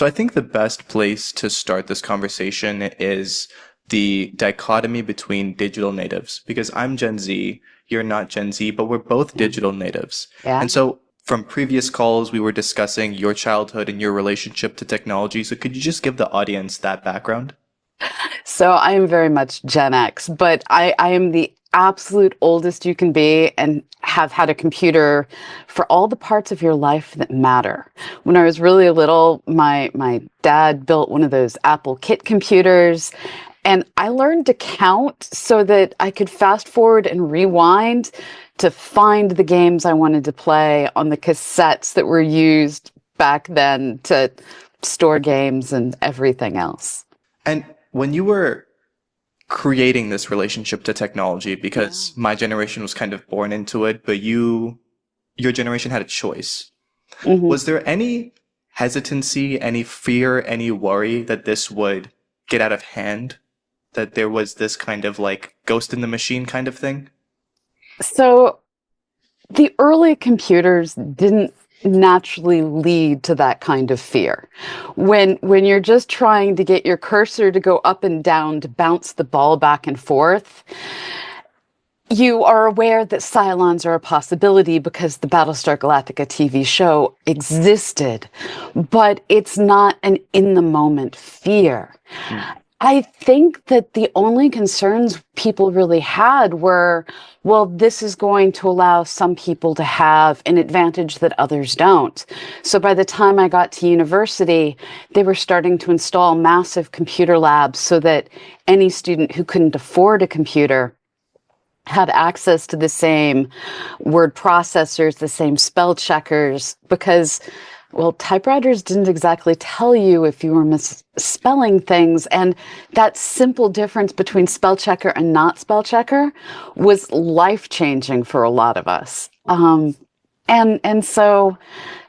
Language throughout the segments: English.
So I think the best place to start this conversation is the dichotomy between digital natives, because I'm Gen Z, you're not Gen Z, but we're both Yeah. digital natives. Yeah. And so from previous calls, we were discussing your childhood and your relationship to technology. So could you just give the audience that background? So I am very much Gen X, but I am the absolute oldest you can be and have had a computer for all the parts of your life that matter. When I was really little, my dad built one of those Apple kit computers, and I learned to count so that I could fast forward and rewind to find the games I wanted to play on the cassettes that were used back then to store games and everything else. And when you were creating this relationship to technology, Yeah. because my generation was kind of born into it, but your generation had a choice. Mhm. Was there any hesitancy, any fear, any worry that this would get out of hand? That there was this kind of like ghost in the machine kind of thing? So the early computers didn't naturally lead to that kind of fear. When you're just trying to get your cursor to go up and down to bounce the ball back and forth, you are aware that Cylons are a possibility because the Battlestar Galactica TV show existed, but it's not an in the moment fear. Mm. I think that the only concerns people really had were, well, this is going to allow some people to have an advantage that others don't. So by the time I got to university, they were starting to install massive computer labs so that any student who couldn't afford a computer had access to the same word processors, the same spell checkers, because, well, typewriters didn't exactly tell you if you were misspelling things. And that simple difference between spell checker and not spell checker was life changing for a lot of us. And so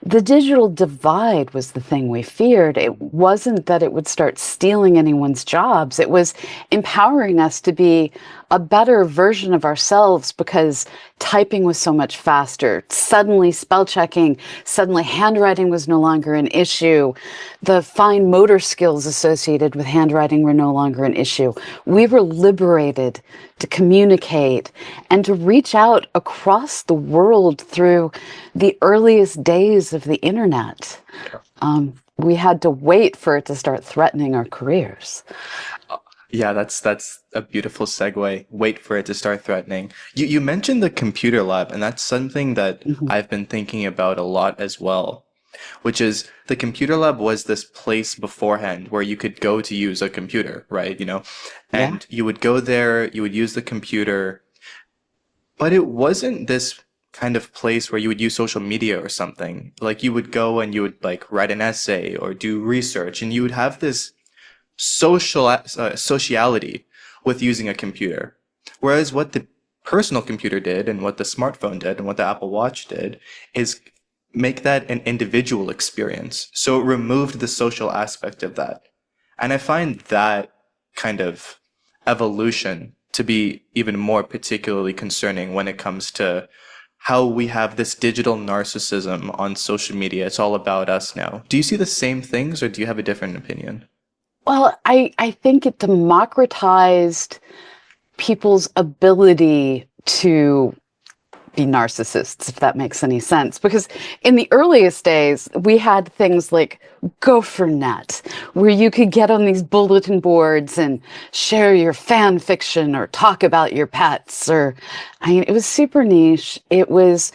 the digital divide was the thing we feared. It wasn't that it would start stealing anyone's jobs. It was empowering us to be a better version of ourselves because typing was so much faster. Suddenly spell checking, suddenly handwriting was no longer an issue. The fine motor skills associated with handwriting were no longer an issue. We were liberated to communicate and to reach out across the world through the earliest days of the internet. We had to wait for it to start threatening our careers. Yeah, that's a beautiful segue. Wait for it to start threatening. You mentioned the computer lab, and that's something that Mhm. I've been thinking about a lot as well, which is the computer lab was this place beforehand where you could go to use a computer, right? Yeah. And you would go there, you would use the computer, but it wasn't this kind of place where you would use social media or something. Like you would go and you would like write an essay or do research, and you would have this sociality with using a computer. Whereas what the personal computer did and what the smartphone did and what the Apple Watch did is make that an individual experience. So it removed the social aspect of that. And I find that kind of evolution to be even more particularly concerning when it comes to how we have this digital narcissism on social media. It's all about us now. Do you see the same things or do you have a different opinion? Well, I think it democratized people's ability to be narcissists, if that makes any sense. Because in the earliest days, we had things like GopherNet, where you could get on these bulletin boards and share your fan fiction or talk about your pets. I mean, it was super niche. It was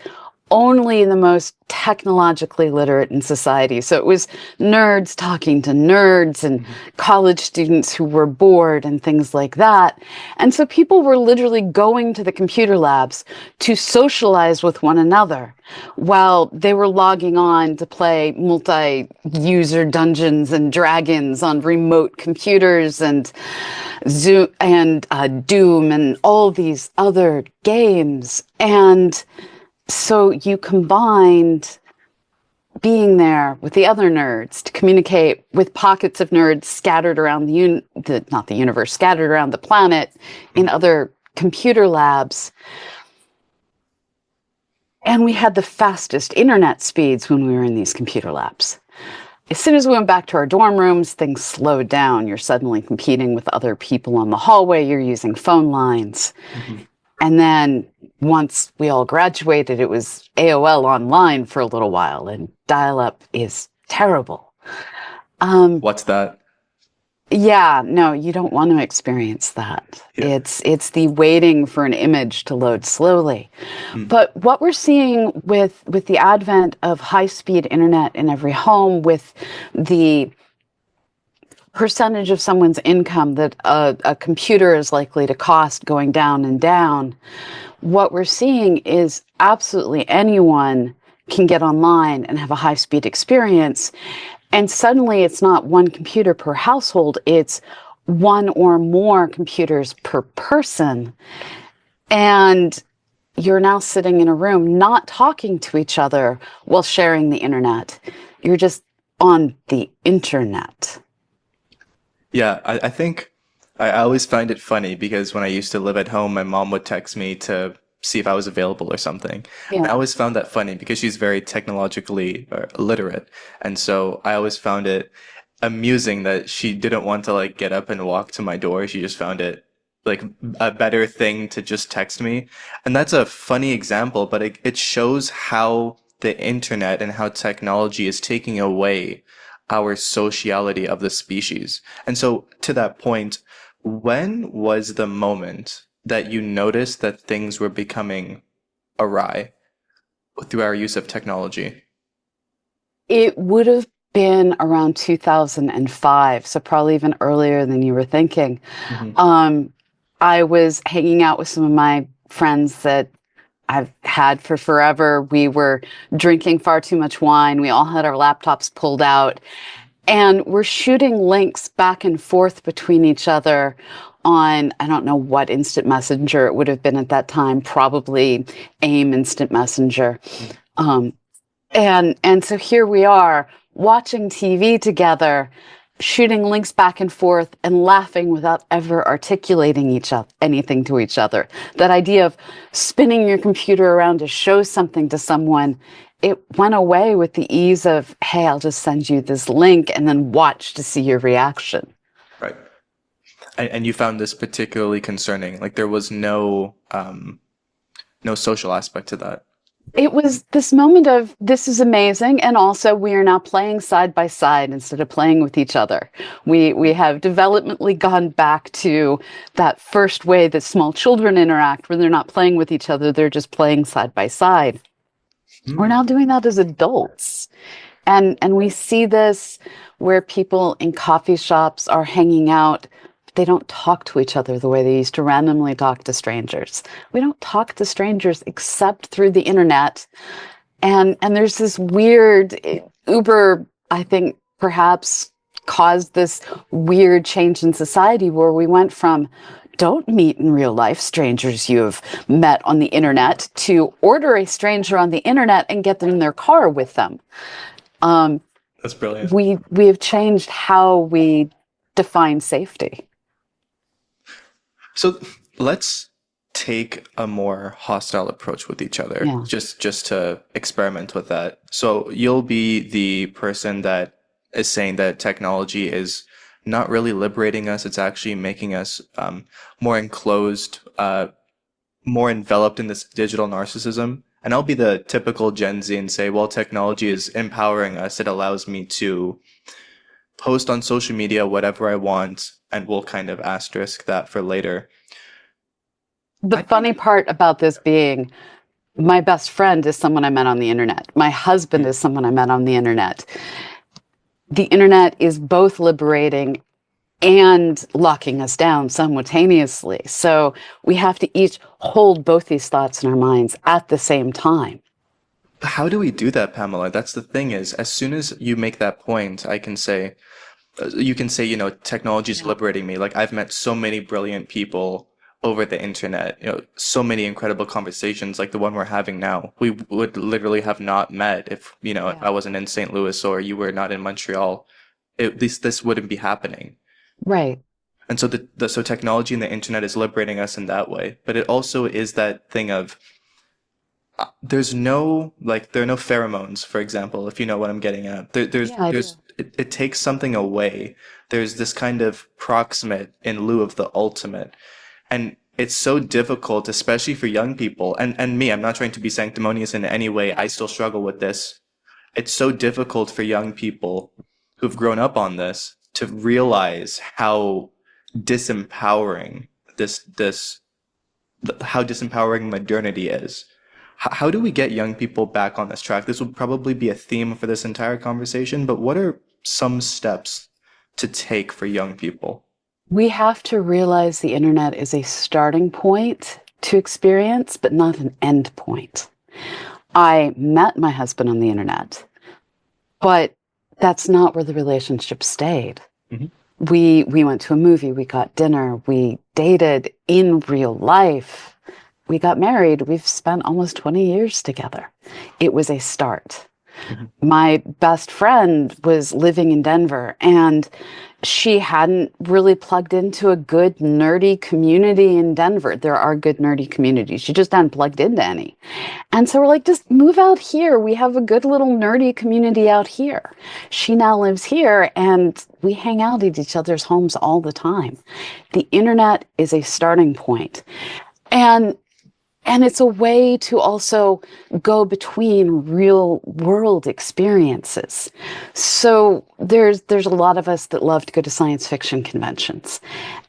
only the most technologically literate in society. So it was nerds talking to nerds and Mhm. college students who were bored and things like that. And so people were literally going to the computer labs to socialize with one another while they were logging on to play multi-user Dungeons and Dragons on remote computers and Zoom and Doom and all these other games. And so you combined being there with the other nerds to communicate with pockets of nerds scattered around not the universe, scattered around the planet in other computer labs. And we had the fastest internet speeds when we were in these computer labs. as soon as we went back to our dorm rooms, things slowed down. You're suddenly competing with other people on the hallway. You're using phone lines. Mhm. And then once we all graduated, it was AOL online for a little while, and dial up is terrible. Um, What's that? yeah, no, you don't want to experience that. Yeah. It's the waiting for an image to load slowly. Mm. But what we're seeing with the advent of high-speed internet in every home, with the percentage of someone's income that a computer is likely to cost going down and down, what we're seeing is absolutely anyone can get online and have a high-speed experience. And suddenly it's not one computer per household, it's one or more computers per person. And you're now sitting in a room not talking to each other while sharing the internet. You're just on the internet. Yeah, I think I always find it funny because when I used to live at home, my mom would text me to see if I was available or something. And I Yeah. always found that funny because she's very technologically literate. And so I always found it amusing that she didn't want to like get up and walk to my door. She just found it like a better thing to just text me. And that's a funny example, but it shows how the internet and how technology is taking away our sociality of the species. And so, to that point, when was the moment that you noticed that things were becoming awry through our use of technology? It would have been around 2005, so probably even earlier than you were thinking. Hmm. Um, I was hanging out with some of my friends that I've had for forever. We were drinking far too much wine. We all had our laptops pulled out, and we're shooting links back and forth between each other on, I don't know what instant messenger it would have been at that time, probably AIM instant messenger. Um, and so here we are watching TV together, shooting links back and forth and laughing without ever articulating anything to each other. That idea of spinning your computer around to show something to someone, it went away with the ease of, hey, I'll just send you this link and then watch to see your reaction. Right. And you found this particularly concerning. Like there was no social aspect to that. It was this moment of, this is amazing, and also we are now playing side by side instead of playing with each other. We have developmentally gone back to that first way that small children interact, when they're not playing with each other, they're just playing side by side. We're Hmm. now doing that as adults. And we see this where people in coffee shops are hanging out. They don't talk to each other the way they used to randomly talk to strangers. We don't talk to strangers except through the internet. And there's this weird Uber, I think perhaps caused this weird change in society where we went from don't meet in real life strangers you have met on the internet to order a stranger on the internet and get them in their car with them. Um, That's brilliant. we have changed how we define safety. So let's take a more hostile approach with each other, Yeah. just to experiment with that. So you'll be the person that is saying that technology is not really liberating us; it's actually making us more enclosed, more enveloped in this digital narcissism. And I'll be the typical Gen Z and say, well, technology is empowering us. It allows me to post on social media whatever I want, and we'll kind of asterisk that for later. The I funny think. part about this being, my best friend is someone I met on the internet. My husband is someone I met on the internet. The internet is both liberating and locking us down simultaneously. So we have to each hold both these thoughts in our minds at the same time. How do we do that, Pamela? That's the thing is, as soon as you make that point, I can say, you can say, technology is Yeah. liberating me. Like I've met so many brilliant people over the internet, so many incredible conversations like the one we're having now. We would literally have not met if Yeah. I wasn't in St. Louis or you were not in Montreal. This wouldn't be happening. Right. And so so technology and the internet is liberating us in that way. But it also is that thing of there are no pheromones, for example, if you know what I'm getting at. Yeah, I There's do. it takes something away. There's this kind of proximate in lieu of the ultimate. And it's so difficult, especially for young people. And me, I'm not trying to be sanctimonious in any way. I still struggle with this. It's so difficult for young people who've grown up on this to realize how disempowering how disempowering modernity is. How do we get young people back on this track? This will probably be a theme for this entire conversation, but what are some steps to take for young people? We have to realize the internet is a starting point to experience, but not an end point. I met my husband on the internet, but that's not where the relationship stayed. Mm-hmm. We went to a movie, we got dinner, we dated in real life. We got married. We've spent almost 20 years together. It was a start. Mm-hmm. My best friend was living in Denver, and she hadn't really plugged into a good nerdy community in Denver. There are good nerdy communities. She just hadn't plugged into any. And so we're like, just move out here. We have a good little nerdy community out here. She now lives here, and we hang out at each other's homes all the time. The internet is a starting point. And it's a way to also go between real world experiences. So there's a lot of us that love to go to science fiction conventions.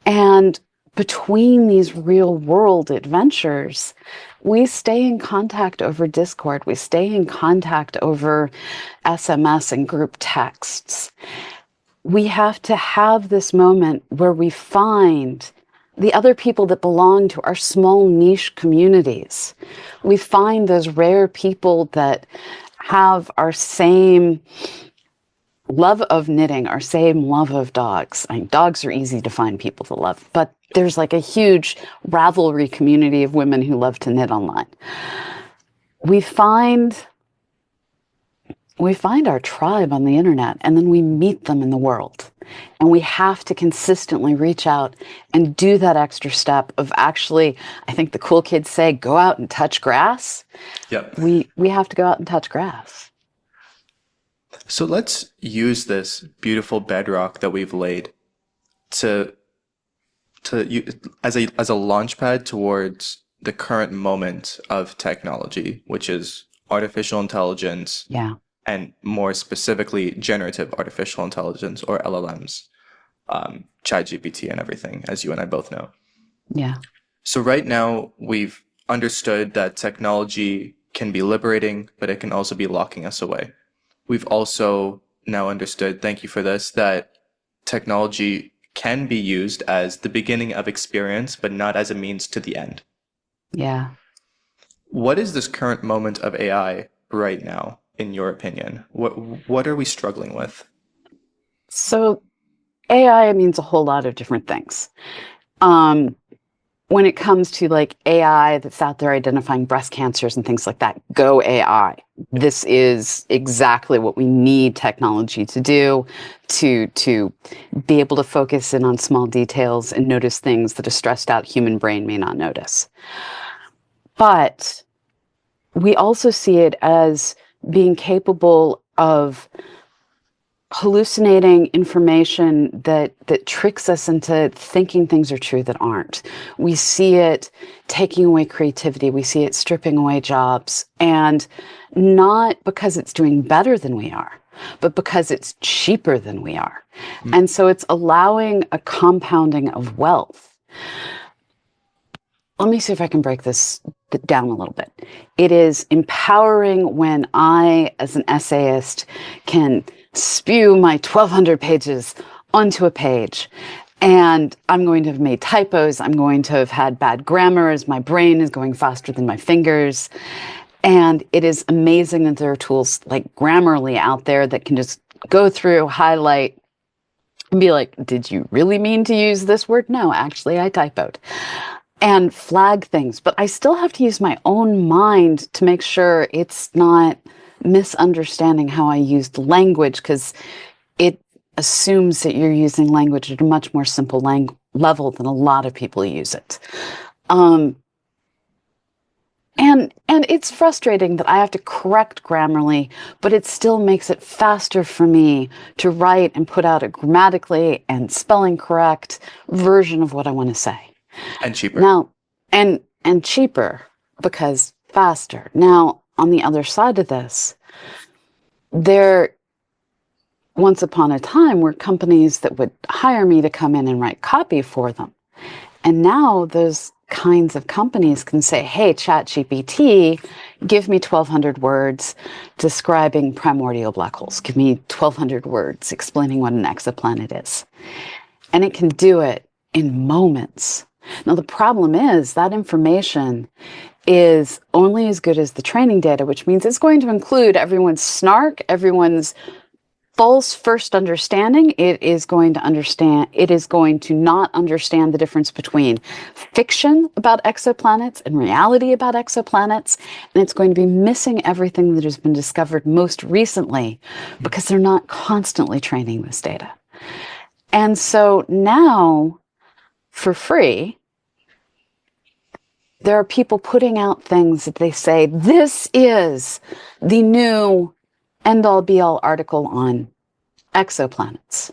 And between these real world adventures, we stay in contact over Discord. We stay in contact over SMS and group texts. We have to have this moment where we find the other people that belong to our small niche communities. We find those rare people that have our same love of knitting, our same love of dogs. I mean, dogs are easy to find people to love, but there's like a huge Ravelry community of women who love to knit online. We find our tribe on the internet, and then we meet them in the world. And we have to consistently reach out and do that extra step of actually, I think the cool kids say, go out and touch grass. Yep. We have to go out and touch grass. So let's use this beautiful bedrock that we've laid as a launch pad towards the current moment of technology, which is artificial intelligence. Yeah. And more specifically, generative artificial intelligence, or LLMs, ChatGPT and everything, as you and I both know. Yeah. So right now, we've understood that technology can be liberating, but it can also be locking us away. We've also now understood, thank you for this, that technology can be used as the beginning of experience, but not as a means to the end. Yeah. What is this current moment of AI right now, in your opinion? What are we struggling with? So AI means a whole lot of different things. When it comes to like AI that's out there identifying breast cancers and things like that, go AI. This is exactly what we need technology to do to be able to focus in on small details and notice things that a stressed out human brain may not notice. But we also see it as being capable of hallucinating information that tricks us into thinking things are true that aren't. We see it taking away creativity. We see it stripping away jobs, and not because it's doing better than we are, but because it's cheaper than we are. And so it's allowing a compounding of wealth. Let me see if I can break this down a little bit. It is empowering when I, as an essayist, can spew my 1,200 pages onto a page. And I'm going to have made typos. I'm going to have had bad grammar as my brain is going faster than my fingers. And it is amazing that there are tools like Grammarly out there that can just go through, highlight, and be like, did you really mean to use this word? No, actually, I typoed. And flag things. But I still have to use my own mind to make sure it's not misunderstanding how I used language, because it assumes that you're using language at a much more simple level than a lot of people use it. And it's frustrating that I have to correct Grammarly, but it still makes it faster for me to write and put out a grammatically and spelling correct version of what I want to say. And cheaper. Now, and cheaper because faster. Now, on the other side of this, there once upon a time were companies that would hire me to come in and write copy for them. And now those kinds of companies can say, hey, ChatGPT, give me 1,200 words describing primordial black holes. Give me 1,200 words explaining what an exoplanet is. And it can do it in moments. Now, the problem is that information is only as good as the training data, which means it's going to include everyone's snark, everyone's false first understanding. It is going to not understand the difference between fiction about exoplanets and reality about exoplanets. And it's going to be missing everything that has been discovered most recently because they're not constantly training this data. And so now, for free, there are people putting out things that they say, this is the new end-all be-all article on exoplanets.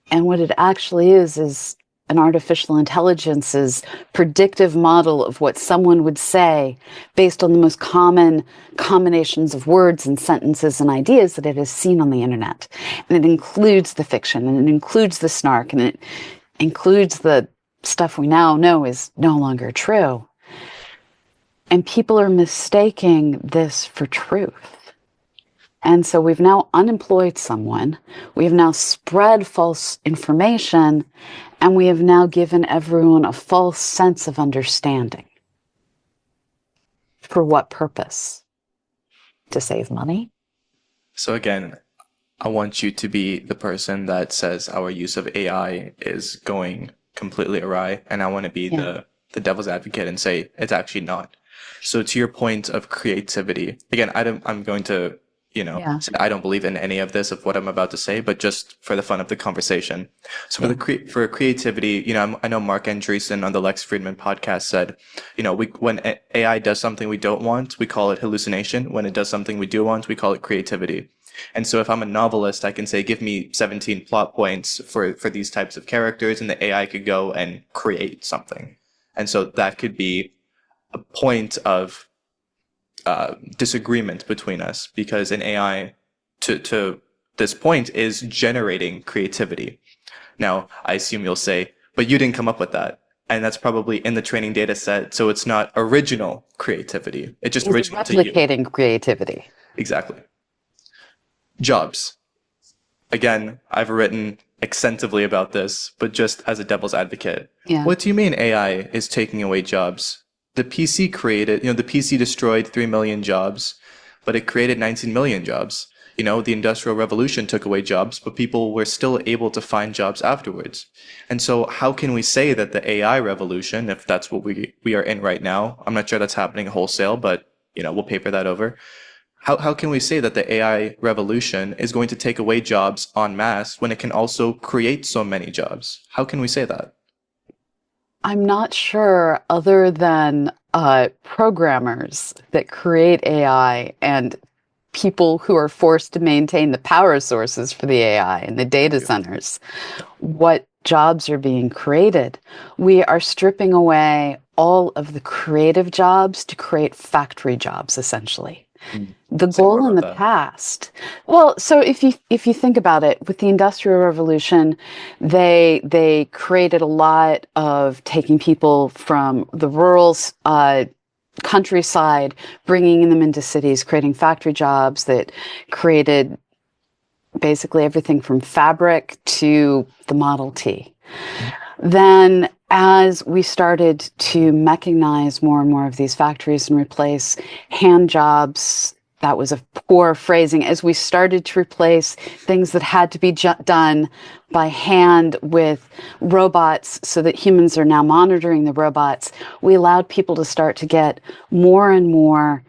And what it actually is an artificial intelligence's predictive model of what someone would say based on the most common combinations of words and sentences and ideas that it has seen on the internet. And it includes the fiction, and it includes the snark, and it includes the stuff we now know is no longer true. And people are mistaking this for truth. And so we've now unemployed someone, we have now spread false information, and we have now given everyone a false sense of understanding. For what purpose? To save money? So again, I want you to be the person that says our use of AI is going completely awry, and I want to be the devil's advocate and say it's actually not. So to your point of creativity, again, I'm going to say I don't believe in any of this of what I'm about to say, but just for the fun of the conversation. So for creativity, I know Mark Andreessen on the Lex Friedman podcast said, when AI does something we don't want, we call it hallucination. When it does something we do want, we call it creativity. And so if I'm a novelist, I can say, give me 17 plot points for these types of characters, and the AI could go and create something. And so that could be a point of disagreement between us, because an AI to this point is generating creativity. Now, I assume you'll say, but you didn't come up with that. And that's probably in the training data set. So it's not original creativity. It's just original to you. Replicating creativity. Exactly. Jobs. Again, I've written extensively about this, but just as a devil's advocate. Yeah. What do you mean AI is taking away jobs? The PC the PC destroyed 3 million jobs, but it created 19 million jobs. The Industrial Revolution took away jobs, but people were still able to find jobs afterwards. And so how can we say that the AI revolution, if that's what we are in right now, I'm not sure that's happening wholesale, but we'll paper that over. How can we say that the AI revolution is going to take away jobs en masse when it can also create so many jobs? How can we say that? I'm not sure, other than programmers that create AI and people who are forced to maintain the power sources for the AI and the data centers, what jobs are being created. We are stripping away all of the creative jobs to create factory jobs, essentially. The goal in the past. Well, so if you think about it, with the Industrial Revolution, they created a lot of taking people from the rural countryside, bringing them into cities, creating factory jobs that created basically everything from fabric to the Model T. Then, as we started to mechanize more and more of these factories and replace hand jobs, that was a poor phrasing, as we started to replace things that had to be done by hand with robots so that humans are now monitoring the robots, we allowed people to start to get more and more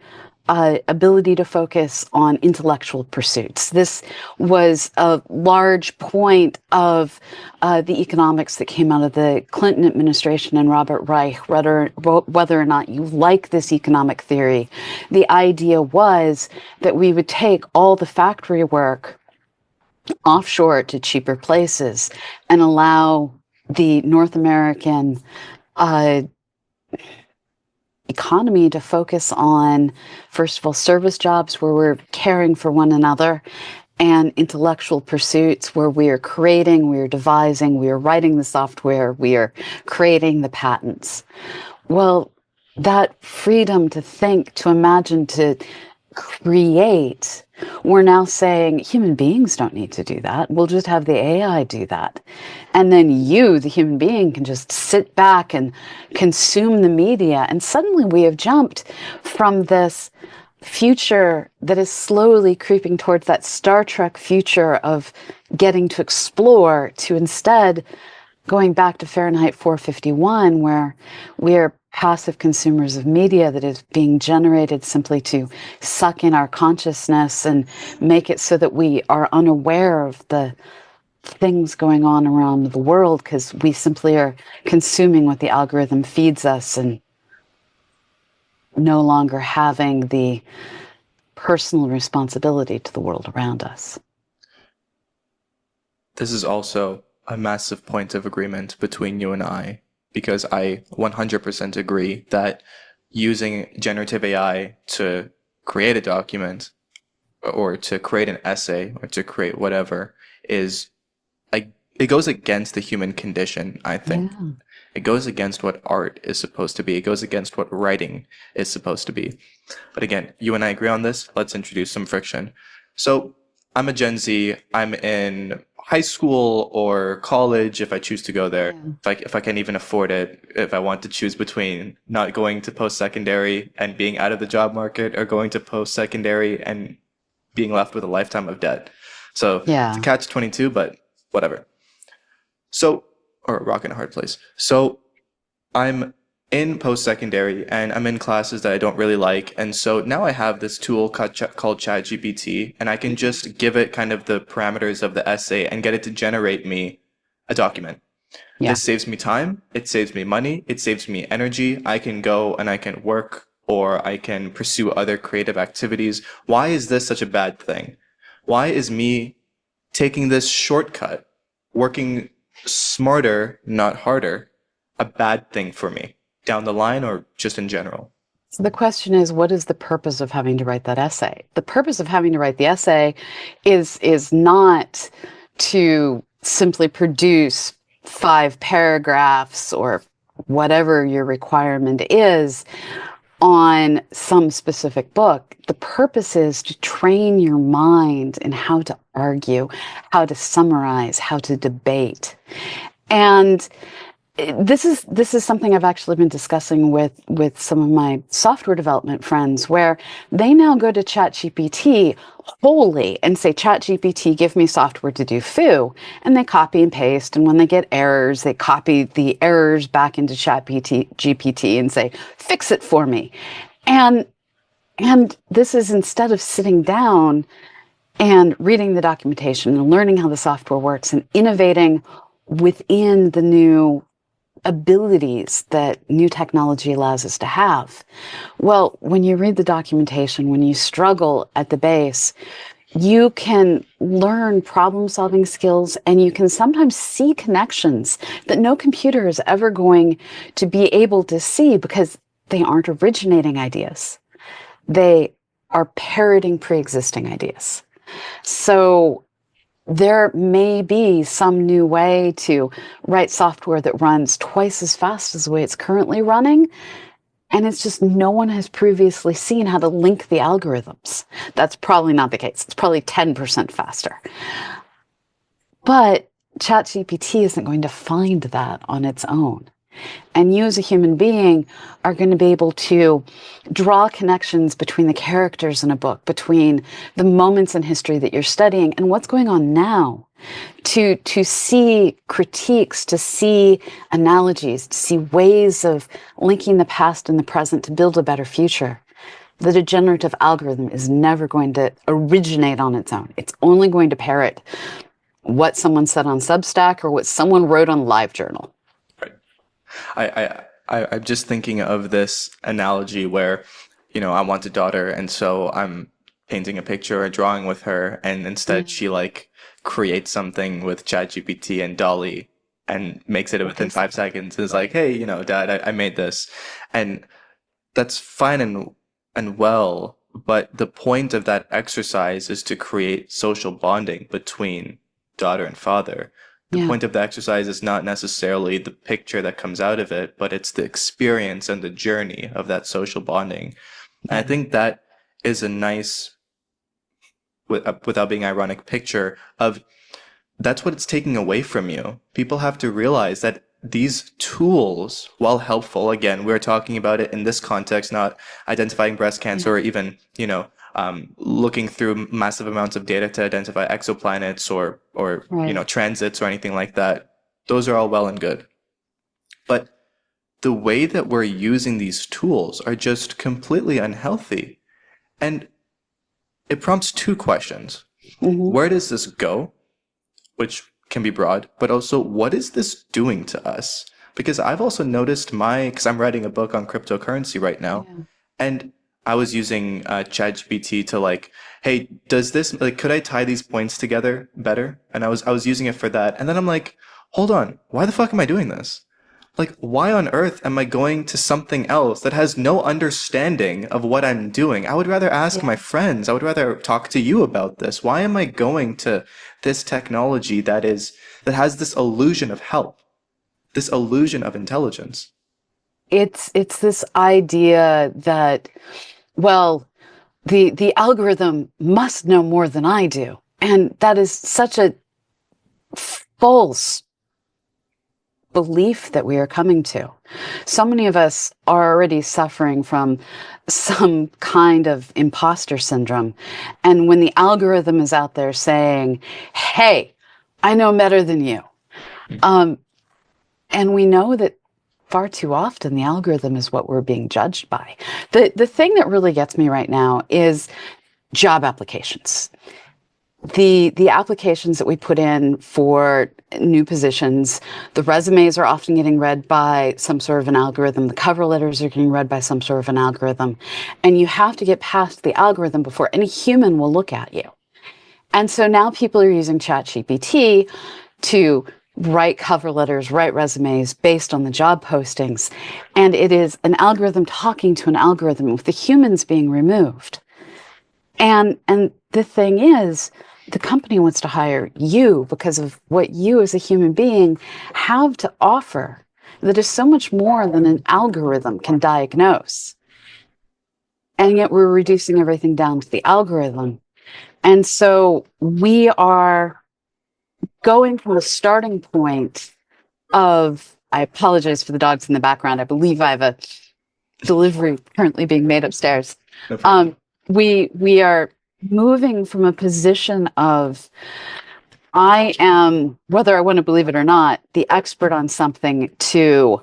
ability to focus on intellectual pursuits. This was a large point of the economics that came out of the Clinton administration and Robert Reich, whether or not you like this economic theory. The idea was that we would take all the factory work offshore to cheaper places and allow the North American economy to focus on, first of all, service jobs where we're caring for one another, and intellectual pursuits where we are creating, we are devising, we are writing the software, we are creating the patents. Well, that freedom to think, to imagine, to create, we're now saying human beings don't need to do that. We'll just have the AI do that. And then you, the human being, can just sit back and consume the media. And suddenly we have jumped from this future that is slowly creeping towards that Star Trek future of getting to explore, to instead going back to Fahrenheit 451, where we're passive consumers of media that is being generated simply to suck in our consciousness and make it so that we are unaware of the things going on around the world, because we simply are consuming what the algorithm feeds us and no longer having the personal responsibility to the world around us. This is also a massive point of agreement between you and I, because I 100% agree that using generative AI to create a document or to create an essay or to create whatever is it goes against the human condition, I think. Yeah. It goes against what art is supposed to be. It goes against what writing is supposed to be. But again, you and I agree on this. Let's introduce some friction. So I'm a Gen Z. I'm in high school or college if I choose to go there. Yeah. If I can even afford it, if I want to choose between not going to post-secondary and being out of the job market, or going to post-secondary and being left with a lifetime of debt. So it's a catch-22, but whatever. So, or a rock in a hard place. So I'm in post-secondary and I'm in classes that I don't really like. And so now I have this tool called ChatGPT, and I can just give it kind of the parameters of the essay and get it to generate me a document. Yeah. This saves me time. It saves me money. It saves me energy. I can go and I can work, or I can pursue other creative activities. Why is this such a bad thing? Why is me taking this shortcut, working smarter, not harder, a bad thing for me down the line, or just in general? So the question is, what is the purpose of having to write that essay? The purpose of having to write the essay is not to simply produce 5 paragraphs or whatever your requirement is on some specific book. The purpose is to train your mind in how to argue, how to summarize, how to debate. And this is something I've actually been discussing with some of my software development friends, where they now go to ChatGPT wholly and say, ChatGPT, give me software to do foo. And they copy and paste. And when they get errors, they copy the errors back into ChatGPT and say, fix it for me. And this is, instead of sitting down and reading the documentation and learning how the software works and innovating within the new abilities that new technology allows us to have. Well, when you read the documentation, when you struggle at the base, you can learn problem-solving skills, and you can sometimes see connections that no computer is ever going to be able to see, because they aren't originating ideas. They are parroting pre-existing ideas. So there may be some new way to write software that runs twice as fast as the way it's currently running. And it's just no one has previously seen how to link the algorithms. That's probably not the case. It's probably 10% faster. But ChatGPT isn't going to find that on its own. And you as a human being are going to be able to draw connections between the characters in a book, between the moments in history that you're studying and what's going on now, to see critiques, to see analogies, to see ways of linking the past and the present to build a better future. that a generative algorithm is never going to originate on its own. It's only going to parrot what someone said on Substack or what someone wrote on LiveJournal. Right. I'm just thinking of this analogy where, I want a daughter, and so I'm painting a picture or drawing with her, and instead she like creates something with ChatGPT and Dolly and makes it within 5 seconds. Is like, hey, Dad, I made this, and that's fine and well, but the point of that exercise is to create social bonding between daughter and father. The Yeah. point of the exercise is not necessarily the picture that comes out of it, but it's the experience and the journey of that social bonding. And I think that is a nice, without being ironic, picture of that's what it's taking away from you. People have to realize that these tools, while helpful, again, we're talking about it in this context, not identifying breast cancer or even, looking through massive amounts of data to identify exoplanets or Right. transits or anything like that. Those are all well and good. But the way that we're using these tools are just completely unhealthy. And it prompts two questions. Where does this go? Which can be broad, but also what is this doing to us? Because I've also noticed because I'm writing a book on cryptocurrency right now, and I was using ChatGPT to like, hey, does this like could I tie these points together better? And I was using it for that, and then I'm like, hold on, why the fuck am I doing this? Like, why on earth am I going to something else that has no understanding of what I'm doing? I would rather ask my friends. I would rather talk to you about this. Why am I going to this technology that has this illusion of help, this illusion of intelligence? It's this idea that, well, the algorithm must know more than I do. And that is such a false belief that we are coming to. So many of us are already suffering from some kind of imposter syndrome. And when the algorithm is out there saying, hey, I know better than you. And we know that far too often the algorithm is what we're being judged by. The thing that really gets me right now is job applications. The applications that we put in for new positions, the resumes are often getting read by some sort of an algorithm. The cover letters are getting read by some sort of an algorithm. And you have to get past the algorithm before any human will look at you. And so now people are using ChatGPT to write cover letters, write resumes based on the job postings. And it is an algorithm talking to an algorithm with the humans being removed. And the thing is, the company wants to hire you because of what you as a human being have to offer that is so much more than an algorithm can diagnose. And yet we're reducing everything down to the algorithm. And so we are going from a starting point of, I apologize for the dogs in the background. I believe I have a delivery currently being made upstairs. No problem. We are moving from a position of, I am, whether I want to believe it or not, the expert on something, to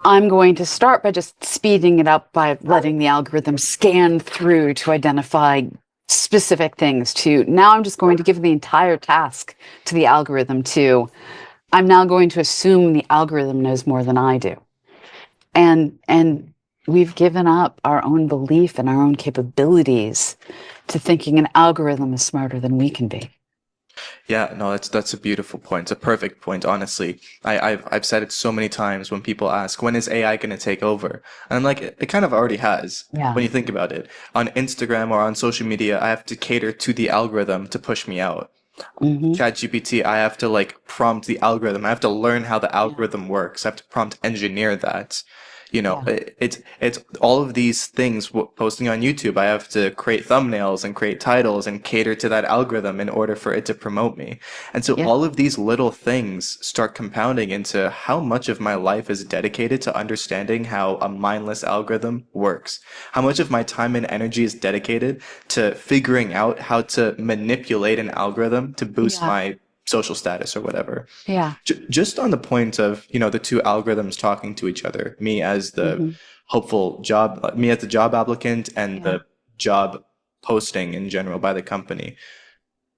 I'm going to start by just speeding it up by letting the algorithm scan through to identify specific things, to now I'm just going to give the entire task to the algorithm, to I'm now going to assume the algorithm knows more than I do. And we've given up our own belief and our own capabilities to thinking an algorithm is smarter than we can be. Yeah, no, that's a beautiful point. It's a perfect point, honestly. I've said it so many times when people ask, when is AI going to take over? And I'm like, it kind of already has. Yeah. When you think about it. On Instagram or on social media, I have to cater to the algorithm to push me out. ChatGPT, I have to like prompt the algorithm. I have to learn how the algorithm works. I have to prompt engineer that. It's all of these things posting on YouTube. I have to create thumbnails and create titles and cater to that algorithm in order for it to promote me. And so all of these little things start compounding into how much of my life is dedicated to understanding how a mindless algorithm works. How much of my time and energy is dedicated to figuring out how to manipulate an algorithm to boost my social status or whatever. Yeah. Just on the point of, the two algorithms talking to each other, me as the hopeful job, me as a job applicant and Yeah. the job posting in general by the company.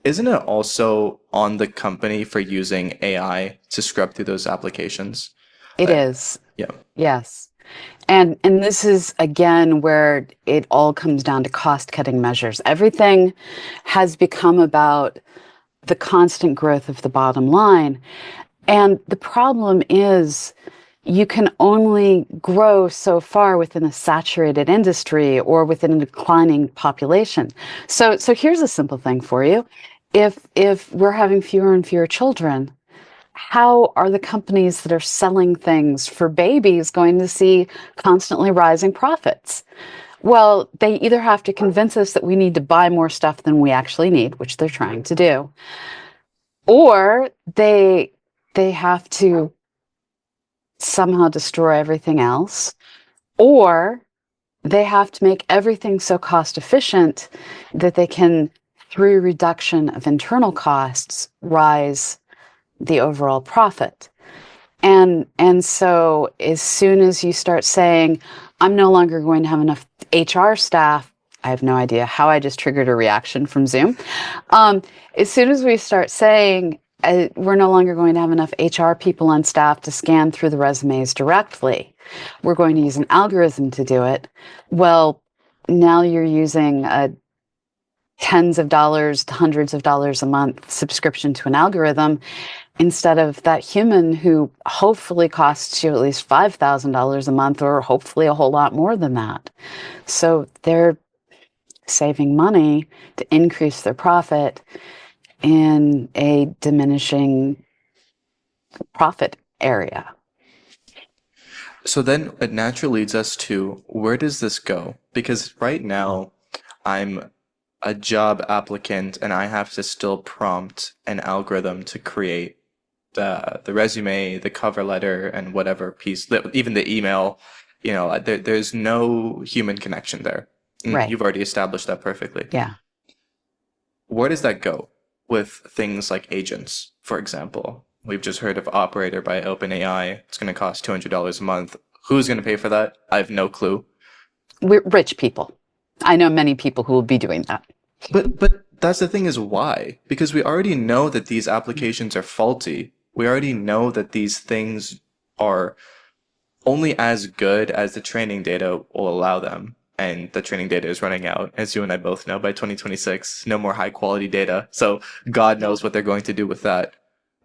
Isn't it also on the company for using AI to scrub through those applications? It Uh, is. yeah. Yes. And this is again where it all comes down to cost cutting measures. Everything has become about the constant growth of the bottom line. And the problem is you can only grow so far within a saturated industry or within a declining population. So here's a simple thing for you. If we're having fewer and fewer children, how are the companies that are selling things for babies going to see constantly rising profits? Well, they either have to convince us that we need to buy more stuff than we actually need, which they're trying to do, or they have to somehow destroy everything else, or they have to make everything so cost efficient that they can, through reduction of internal costs, rise the overall profit. And so as soon as you start saying, I'm no longer going to have enough HR staff, I have no idea how I just triggered a reaction from Zoom. As soon as we start saying we're no longer going to have enough HR people on staff to scan through the resumes directly, we're going to use an algorithm to do it. Well, now you're using a tens of dollars to hundreds of dollars a month subscription to an algorithm instead of that human who hopefully costs you at least $5,000 a month or hopefully a whole lot more than that. So they're saving money to increase their profit in a diminishing profit area. So then it naturally leads us to, where does this go? Because right now I'm a job applicant and I have to still prompt an algorithm to create the resume, the cover letter, and whatever piece, even the email. There's no human connection there. And Right. you've already established that perfectly. Yeah. Where does that go with things like agents, for example? We've just heard of Operator by OpenAI. It's going to cost $200 a month. Who's going to pay for that? I have no clue. We're rich people. I know many people who will be doing that. But that's the thing, is why? Because we already know that these applications are faulty. We already know that these things are only as good as the training data will allow them. And the training data is running out, as you and I both know, by 2026. No more high quality data. So God knows what they're going to do with that.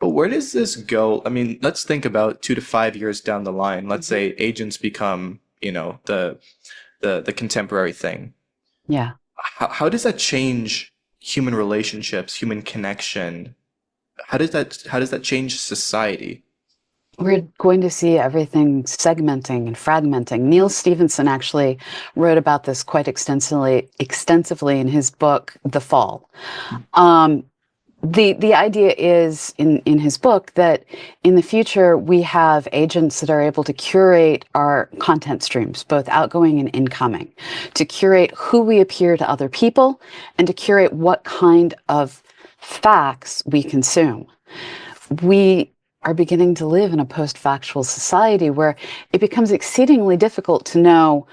But where does this go? I mean, let's think about 2 to 5 years down the line. Let's say agents become, the contemporary thing. Yeah. How does that change human relationships, human connection? How does that change society? We're going to see everything segmenting and fragmenting. Neil Stephenson actually wrote about this quite extensively in his book, The Fall. The idea is in his book that in the future we have agents that are able to curate our content streams, both outgoing and incoming, to curate who we appear to other people and to curate what kind of facts we consume. We are beginning to live in a post-factual society where it becomes exceedingly difficult to know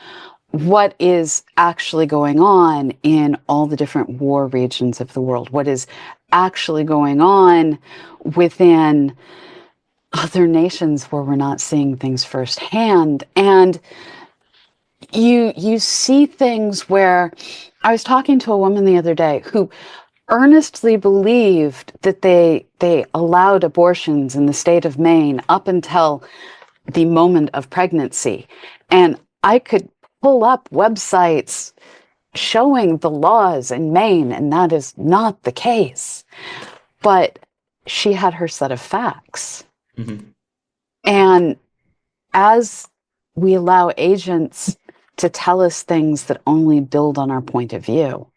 what is actually going on in all the different war regions of the world, what is actually going on within other nations where we're not seeing things firsthand. And you see things where I was talking to a woman the other day who earnestly believed that they allowed abortions in the state of Maine up until the moment of pregnancy. And I could pull up websites showing the laws in Maine, and that is not the case. But she had her set of facts. Mm-hmm. And as we allow agents to tell us things that only build on our point of view,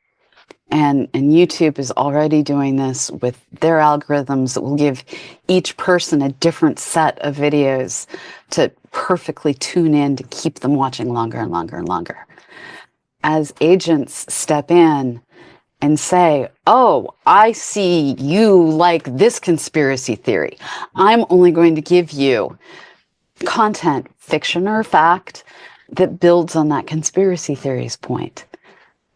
and YouTube is already doing this with their algorithms that will give each person a different set of videos to perfectly tune in to keep them watching longer and longer and longer. As agents step in and say, oh, I see you like this conspiracy theory. I'm only going to give you content, fiction or fact, that builds on that conspiracy theories point.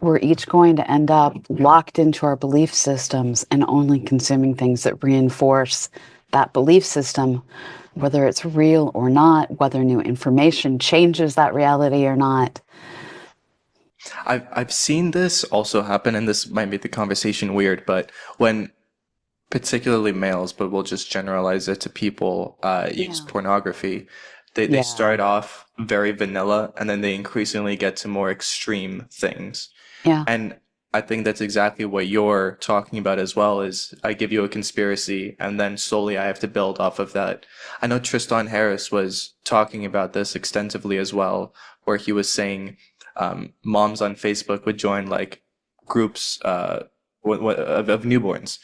We're each going to end up locked into our belief systems and only consuming things that reinforce that belief system, whether it's real or not, whether new information changes that reality or not. I've seen this also happen, and this might make the conversation weird, but when particularly males, but we'll just generalize it to people, use Yeah. pornography, they Yeah. start off very vanilla and then they increasingly get to more extreme things. Yeah. And I think that's exactly what you're talking about as well, is I give you a conspiracy and then slowly I have to build off of that. I know Tristan Harris was talking about this extensively as well, where he was saying moms on Facebook would join like groups of newborns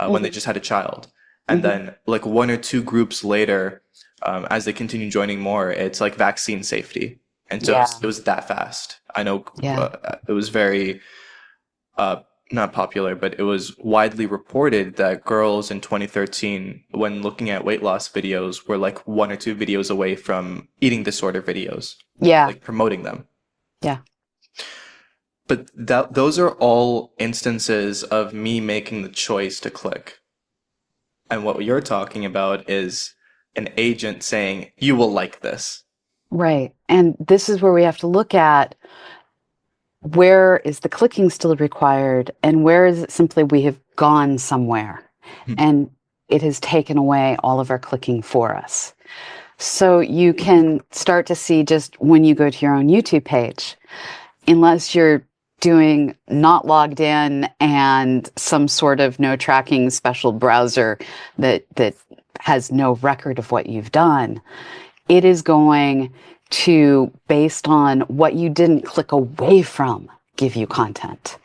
when they Hmm. just had a child. And Hmm. then like one or two groups later, as they continue joining more, it's like vaccine safety. And so Yeah. it was that fast. I know Yeah. it was very uh, not popular, but it was widely reported that girls in 2013, when looking at weight loss videos, were like one or two videos away from eating disorder videos, Yeah. like promoting them. Yeah. But those are all instances of me making the choice to click. And what you're talking about is an agent saying, you will like this. Right. And this is where we have to look at, where is the clicking still required and where is it simply we have gone somewhere Hmm. and it has taken away all of our clicking for us. So you can start to see, just when you go to your own YouTube page, unless you're doing not logged in and some sort of no tracking special browser that has no record of what you've done, it is going to, based on what you didn't click away from, give you content.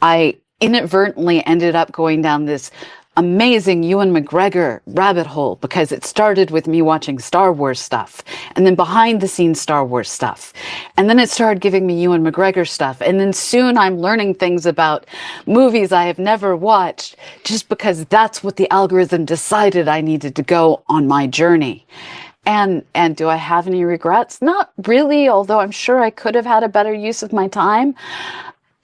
I inadvertently ended up going down this amazing Ewan McGregor rabbit hole because it started with me watching Star Wars stuff and then behind the scenes Star Wars stuff. And then it started giving me Ewan McGregor stuff. And then soon I'm learning things about movies I have never watched just because that's what the algorithm decided I needed to go on my journey. And do I have any regrets? Not really, although I'm sure I could have had a better use of my time.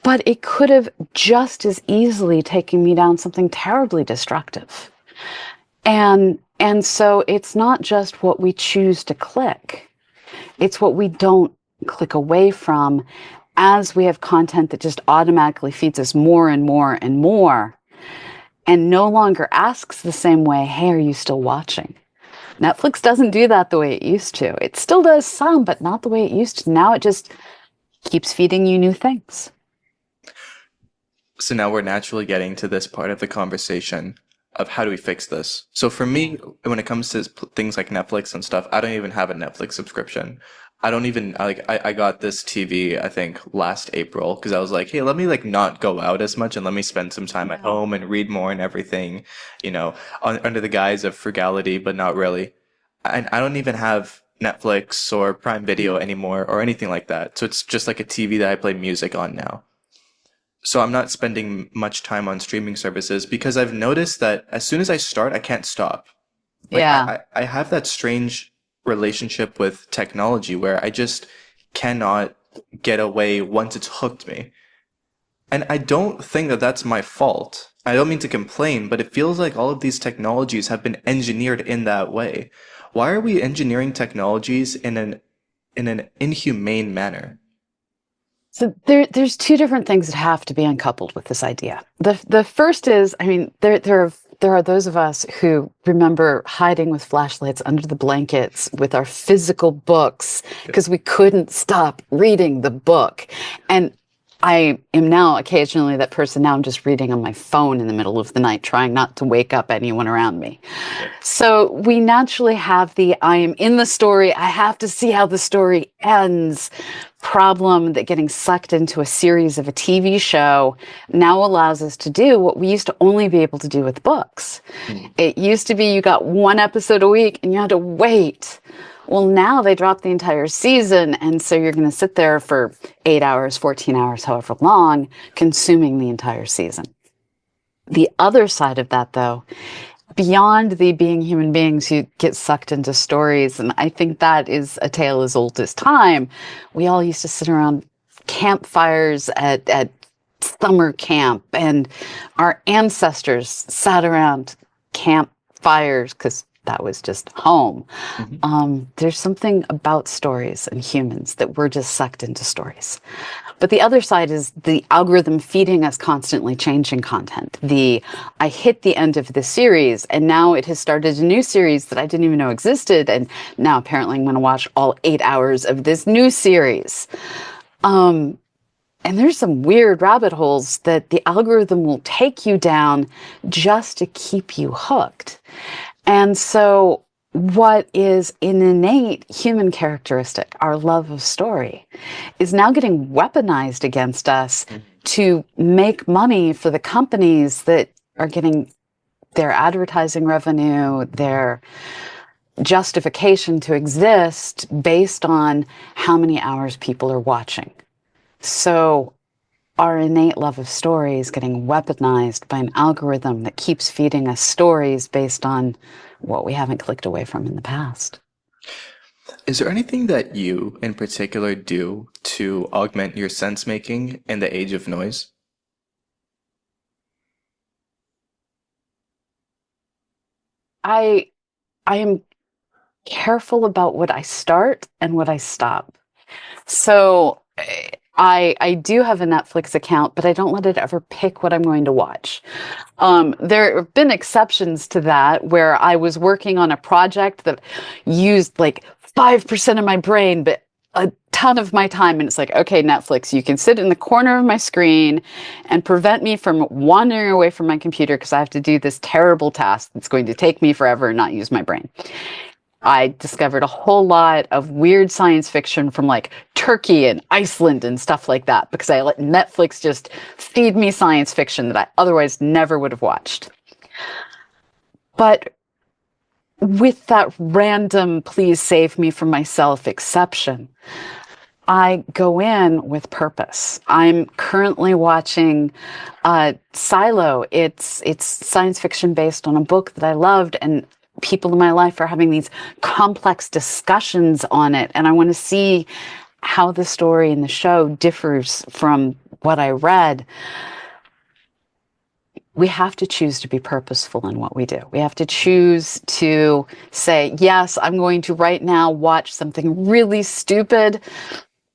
But it could have just as easily taken me down something terribly destructive. And so it's not just what we choose to click. It's what we don't click away from, as we have content that just automatically feeds us more and more and more and no longer asks the same way, hey, are you still watching? Netflix doesn't do that the way it used to. It still does some, but not the way it used to. Now it just keeps feeding you new things. So now we're naturally getting to this part of the conversation of how do we fix this. So for Yeah. me, when it comes to things like Netflix and stuff, I don't even have a Netflix subscription. I don't even like I got this TV I think last April because I was like, hey, let me like not go out as much and let me spend some time at Yeah. home and read more and everything, you know, under the guise of frugality, but not really. And I don't even have Netflix or Prime Video anymore or anything like that. So it's just like a TV that I play music on now. So I'm not spending much time on streaming services because I've noticed that as soon as I start, I can't stop. Like Yeah. I have that strange relationship with technology where I just cannot get away once it's hooked me. And I don't think that that's my fault. I don't mean to complain, but it feels like all of these technologies have been engineered in that way. Why are we engineering technologies in an inhumane manner? So there's two different things that have to be uncoupled with this idea. The first is, I mean, there are those of us who remember hiding with flashlights under the blankets with our physical books because we couldn't stop reading the book. And I am now occasionally that person. Now I'm just reading on my phone in the middle of the night, trying not to wake up anyone around me. Yeah. So we naturally have the I am in the story, I have to see how the story ends problem, that getting sucked into a series of a TV show now allows us to do what we used to only be able to do with books. Mm. It used to be you got one episode a week and you had to wait. Well, now they drop the entire season, and so you're going to sit there for 8 hours, 14 hours, however long, consuming the entire season. The other side of that, though, beyond the being human beings who get sucked into stories. And I think that is a tale as old as time. We all used to sit around campfires at summer camp, and our ancestors sat around campfires because that was just home. Mhm. There's something about stories and humans that we're just sucked into stories. But the other side is the algorithm feeding us constantly changing content. I hit the end of the series and now it has started a new series that I didn't even know existed. And now apparently I'm going to watch all 8 hours of this new series. And there's some weird rabbit holes that the algorithm will take you down just to keep you hooked. And so, what is an innate human characteristic, our love of story, is now getting weaponized against us to make money for the companies that are getting their advertising revenue, their justification to exist based on how many hours people are watching. So, our innate love of story is getting weaponized by an algorithm that keeps feeding us stories based on what we haven't clicked away from in the past. Is there anything that you in particular do to augment your sense making in the age of noise? I I am careful about what I start and what I stop. So I do have a Netflix account, but I don't let it ever pick what I'm going to watch. There have been exceptions to that where I was working on a project that used like 5% of my brain, but a ton of my time. And it's like, okay, Netflix, you can sit in the corner of my screen and prevent me from wandering away from my computer because I have to do this terrible task that's going to take me forever and not use my brain. I discovered a whole lot of weird science fiction from like Turkey and Iceland and stuff like that because I let Netflix just feed me science fiction that I otherwise never would have watched. But with that random, please save me from myself exception, I go in with purpose. I'm currently watching Silo. It's science fiction based on a book that I loved, and people in my life are having these complex discussions on it. And I want to see how the story in the show differs from what I read. We have to choose to be purposeful in what we do. We have to choose to say, yes, I'm going to right now watch something really stupid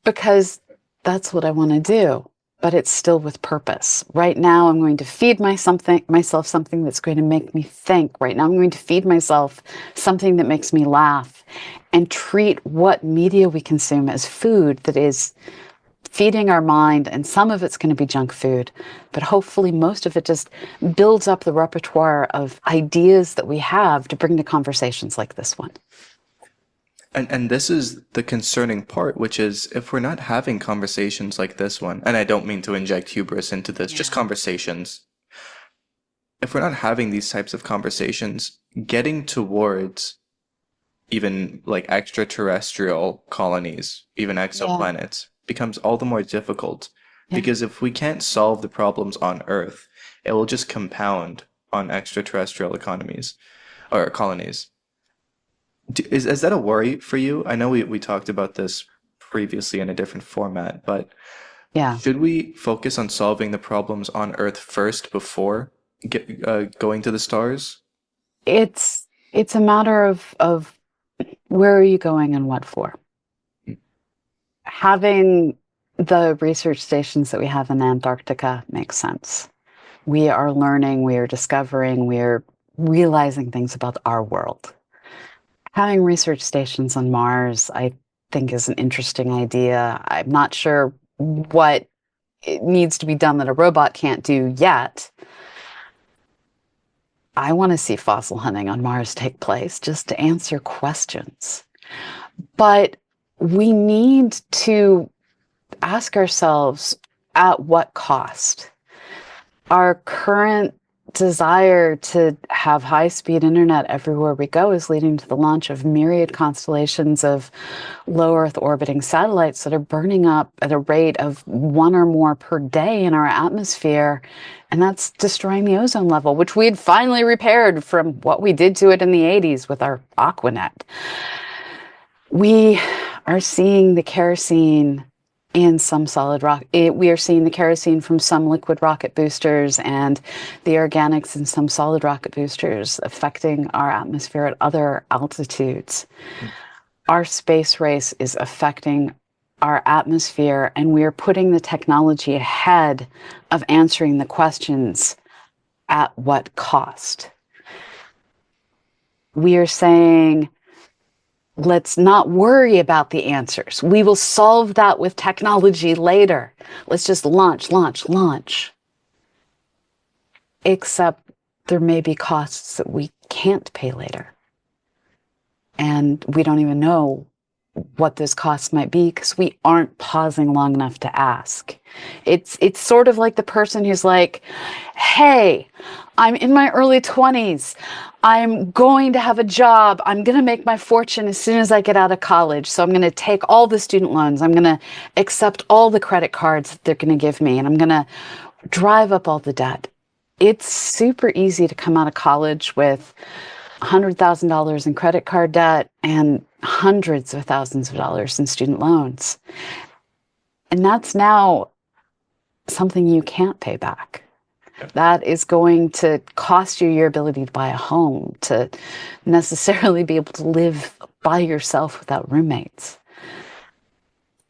because that's what I want to do, but it's still with purpose. Right now, I'm going to feed myself something that's going to make me think. Right now, I'm going to feed myself something that makes me laugh and treat what media we consume as food that is feeding our mind. And some of it's going to be junk food, but hopefully most of it just builds up the repertoire of ideas that we have to bring to conversations like this one. And this is the concerning part, which is if we're not having conversations like this one, and I don't mean to inject hubris into this, just Yeah. conversations. If we're not having these types of conversations, getting towards even like extraterrestrial colonies, even Yeah. exoplanets, becomes all the more difficult. Yeah. Because if we can't solve the problems on Earth, it will just compound on extraterrestrial economies or colonies. Is that a worry for you? I know we talked about this previously in a different format, but Yeah. should we focus on solving the problems on Earth first before going to the stars? It's a matter of where are you going and what for? Having the research stations that we have in Antarctica makes sense. We are learning, we are discovering, we are realizing things about our world. Having research stations on Mars, I think, is an interesting idea. I'm not sure what it needs to be done that a robot can't do yet. I want to see fossil hunting on Mars take place just to answer questions. But we need to ask ourselves at what cost? Our current desire to have high-speed internet everywhere we go is leading to the launch of myriad constellations of low Earth orbiting satellites that are burning up at a rate of one or more per day in our atmosphere. And that's destroying the ozone level, which we had finally repaired from what we did to it in the 80s with our Aquanet. We are seeing the kerosene in some solid rock. We are seeing the kerosene from some liquid rocket boosters and the organics in some solid rocket boosters affecting our atmosphere at other altitudes. Our space race is affecting our atmosphere, and we are putting the technology ahead of answering the questions, at what cost? We are saying, let's not worry about the answers. We will solve that with technology later. Let's just launch, launch, launch. Except there may be costs that we can't pay later. And we don't even know what those costs might be because we aren't pausing long enough to ask. It's sort of like the person who's like, hey, I'm in my early 20s. I'm going to have a job. I'm going to make my fortune as soon as I get out of college. So I'm going to take all the student loans. I'm going to accept all the credit cards that they're going to give me. And I'm going to drive up all the debt. It's super easy to come out of college with $100,000 in credit card debt and hundreds of thousands of dollars in student loans. And that's now something you can't pay back. That is going to cost you your ability to buy a home, to necessarily be able to live by yourself without roommates.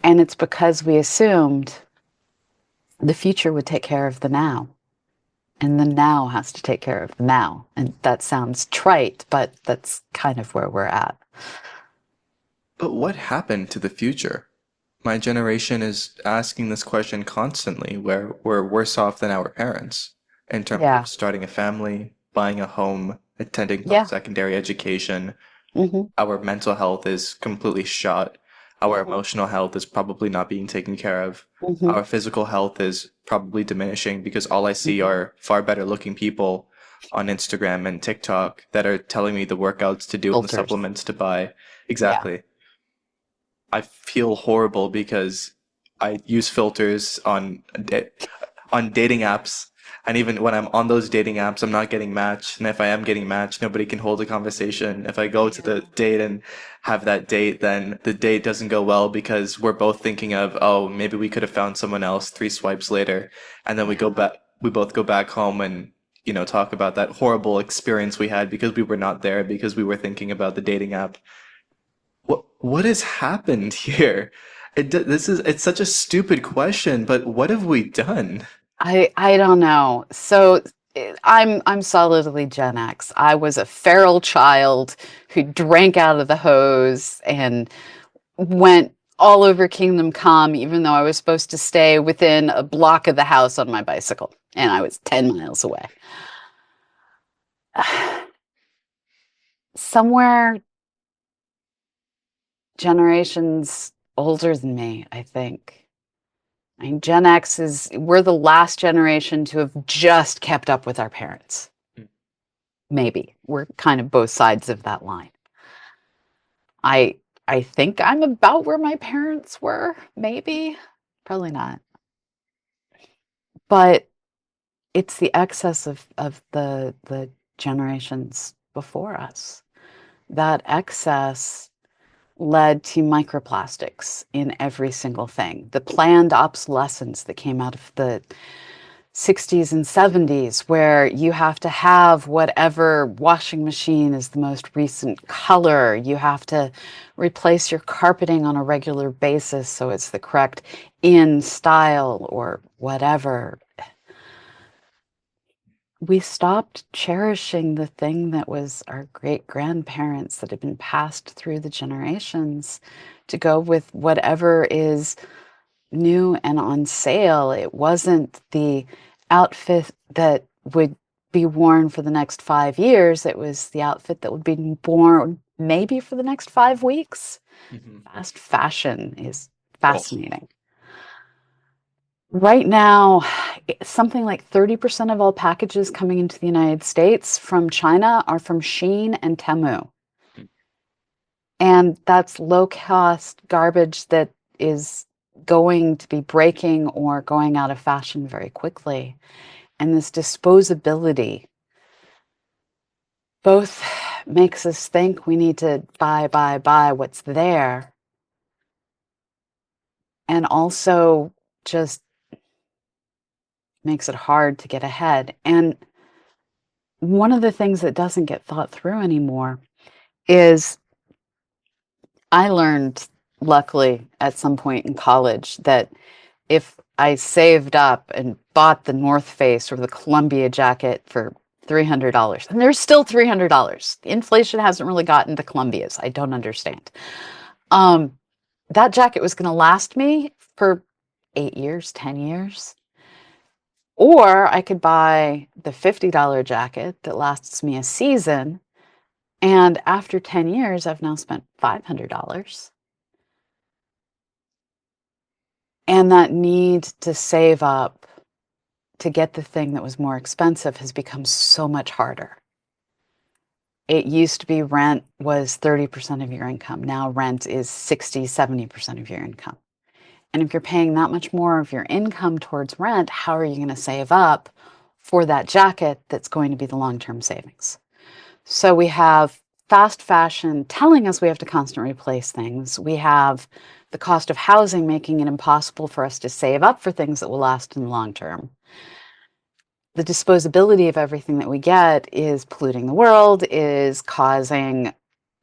And it's because we assumed the future would take care of the now. And the now has to take care of the now. And that sounds trite, but that's kind of where we're at. But what happened to the future? My generation is asking this question constantly, where we're worse off than our parents in terms Yeah. of starting a family, buying a home, attending Yeah. post-secondary education. Mm-hmm. Our mental health is completely shot. Our Mhm. emotional health is probably not being taken care of. Mm-hmm. Our physical health is probably diminishing because all I see are far better looking people on Instagram and TikTok that are telling me the workouts to do and the Filters. supplements to buy. Yeah. Exactly. I feel horrible because I use filters on dating apps, and even when I'm on those dating apps, I'm not getting matched. And if I am getting matched, nobody can hold a conversation. If I go to the date and have that date, then the date doesn't go well because we're both thinking of, oh, maybe we could have found someone else 3 swipes later, and then we go back. We both go back home and talk about that horrible experience we had because we were not there because we were thinking about the dating app. What has happened here? It's such a stupid question, but what have we done? I don't know. So I'm solidly Gen X. I was a feral child who drank out of the hose and went all over Kingdom Come, even though I was supposed to stay within a block of the house on my bicycle, and I was 10 miles away. Somewhere generations older than me, I think. I mean, Gen X we're the last generation to have just kept up with our parents. Maybe. We're kind of both sides of that line. I think I'm about where my parents were, maybe. Probably not. But it's the excess of the generations before us. That excess led to microplastics in every single thing. The planned obsolescence that came out of the 60s and 70s, where you have to have whatever washing machine is the most recent color. You have to replace your carpeting on a regular basis so it's the correct in style or whatever. We stopped cherishing the thing that was our great grandparents that had been passed through the generations to go with whatever is new and on sale. It wasn't the outfit that would be worn for the next 5 years. It was the outfit that would be worn maybe for the next 5 weeks. Mhm. Fast fashion is Oh, fascinating. Right now, something like 30% of all packages coming into the United States from China are from Shein and Temu. And that's low cost garbage that is going to be breaking or going out of fashion very quickly. And this disposability both makes us think we need to buy what's there, and also just makes it hard to get ahead. And one of the things that doesn't get thought through anymore is I learned, luckily, at some point in college that if I saved up and bought the North Face or the Columbia jacket for $300, and there's still $300. Inflation hasn't really gotten to Columbia's. I don't understand. Um, that jacket was going to last me for 8 years, 10 years. Or I could buy the $50 jacket that lasts me a season. And after 10 years, I've now spent $500. And that need to save up to get the thing that was more expensive has become so much harder. It used to be rent was 30% of your income. Now rent is 60, 70% of your income. And if you're paying that much more of your income towards rent, how are you going to save up for that jacket that's going to be the long-term savings? So we have fast fashion telling us we have to constantly replace things. We have the cost of housing making it impossible for us to save up for things that will last in the long term. The disposability of everything that we get is polluting the world, is causing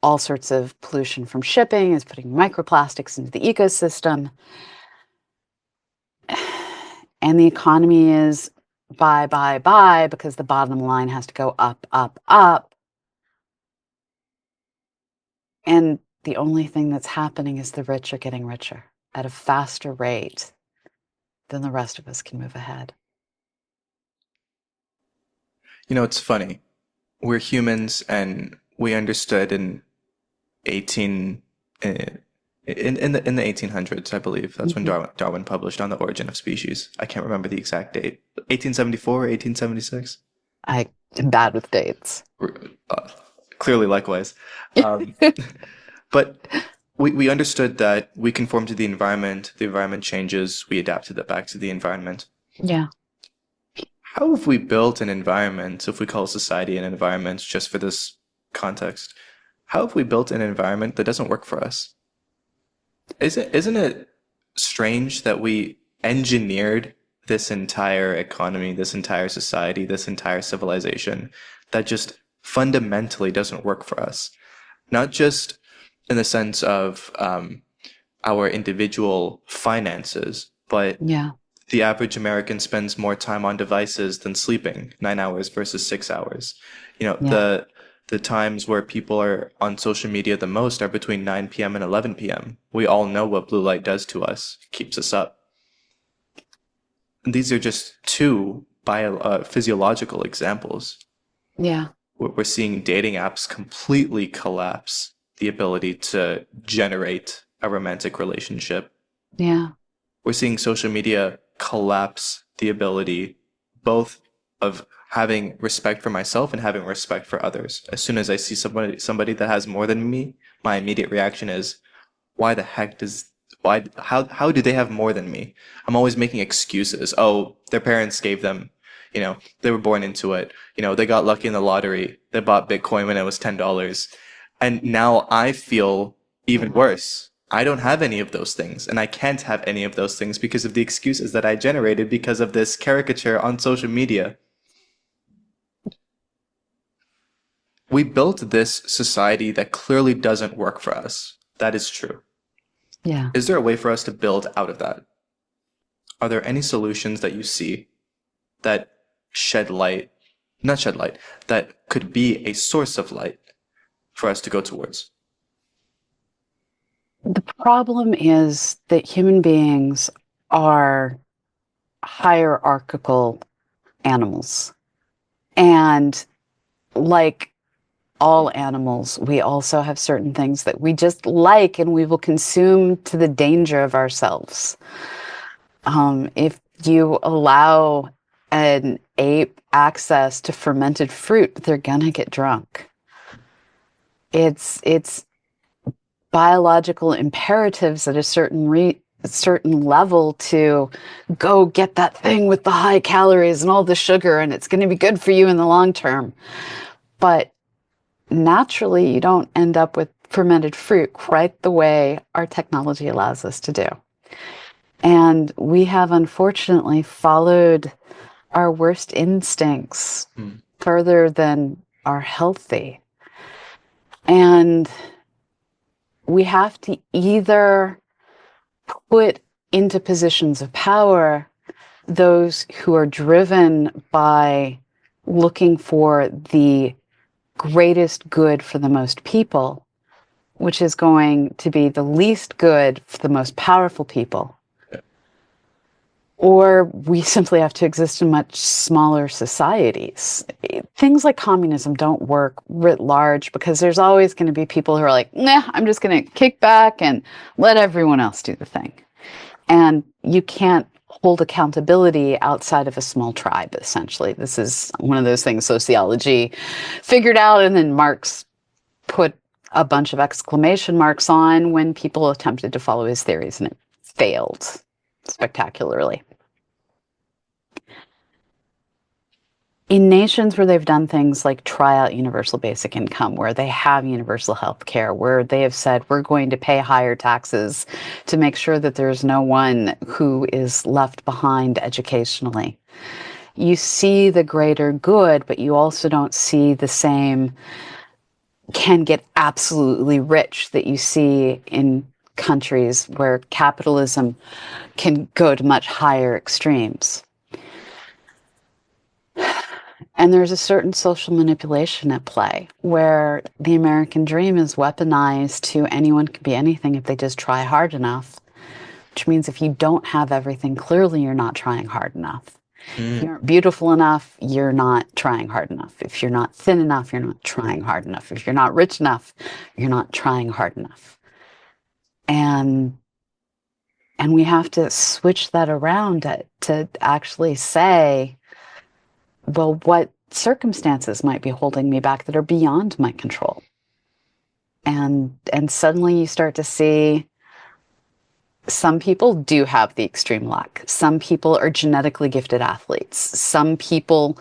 all sorts of pollution from shipping, is putting microplastics into the ecosystem. And the economy is buy, because the bottom line has to go up, up, up. And the only thing that's happening is the rich are getting richer at a faster rate than the rest of us can move ahead. You know, it's funny. We're humans, and we understood in 18 in the 1800s, I believe. That's when Mhm. Darwin published On the Origin of Species. I can't remember the exact date. 1874 or 1876? I am bad with dates. Uh, Clearly, likewise. Um, but we understood that we conform to the environment changes, we adapt to the back to the environment. Yeah. How have we built an environment, if we call society an environment just for this context, how have we built an environment that doesn't work for us? Isn't it strange that we engineered this entire economy, this entire society, this entire civilization that just fundamentally doesn't work for us? Not just in the sense of our individual finances, but Yeah. the average American spends more time on devices than sleeping, 9 hours versus 6 hours. You know, Yeah. the times where people are on social media the most are between 9 p.m. and 11 p.m. We all know what blue light does to us, keeps us up. And these are just two physiological examples. Yeah. We're seeing dating apps completely collapse the ability to generate a romantic relationship. Yeah. We're seeing social media collapse the ability both of having respect for myself and having respect for others. As soon as I see somebody that has more than me, my immediate reaction is, why the heck does why how do they have more than me? I'm always making excuses. Oh, their parents gave them, they were born into it. They got lucky in the lottery. They bought Bitcoin when it was $10. And now I feel even worse. I don't have any of those things, and I can't have any of those things because of the excuses that I generated because of this caricature on social media. We built this society that clearly doesn't work for us. That is true. Yeah. Is there a way for us to build out of that? Are there any solutions that you see that shed light, not shed light, that could be a source of light for us to go towards? The problem is that human beings are hierarchical animals. And like all animals, we also have certain things that we just like and we will consume to the danger of ourselves. If You allow an ape access to fermented fruit, they're gonna get drunk. It's biological imperatives at a certain level to go get that thing with the high calories and all the sugar, and it's going to be good for you in the long term. But naturally, you don't end up with fermented fruit quite the way our technology allows us to do. And we have unfortunately followed our worst instincts further than are healthy. And we have to either put into positions of power those who are driven by looking for the greatest good for the most people, which is going to be the least good for the most powerful people. Or we simply have to exist in much smaller societies. Things like communism don't work writ large because there's always going to be people who are like, nah, I'm just going to kick back and let everyone else do the thing. And you can't hold accountability outside of a small tribe, essentially. This is one of those things sociology figured out, and then Marx put a bunch of exclamation marks on when people attempted to follow his theories, and it failed spectacularly. In nations where they've done things like try out universal basic income, where they have universal health care, where they have said, we're going to pay higher taxes to make sure that there's no one who is left behind educationally, you see the greater good, but you also don't see the same can get absolutely rich that you see in countries where capitalism can go to much higher extremes. And there's a certain social manipulation at play where the American dream is weaponized to anyone can be anything if they just try hard enough, which means if you don't have everything, clearly you're not trying hard enough. If you aren't beautiful enough, you're not trying hard enough. If you're not thin enough, you're not trying hard enough. If you're not rich enough, you're not trying hard enough. And we have to switch that around to actually say, well, what circumstances might be holding me back that are beyond my control? And suddenly you start to see some people do have the extreme luck. Some people are genetically gifted athletes. Some people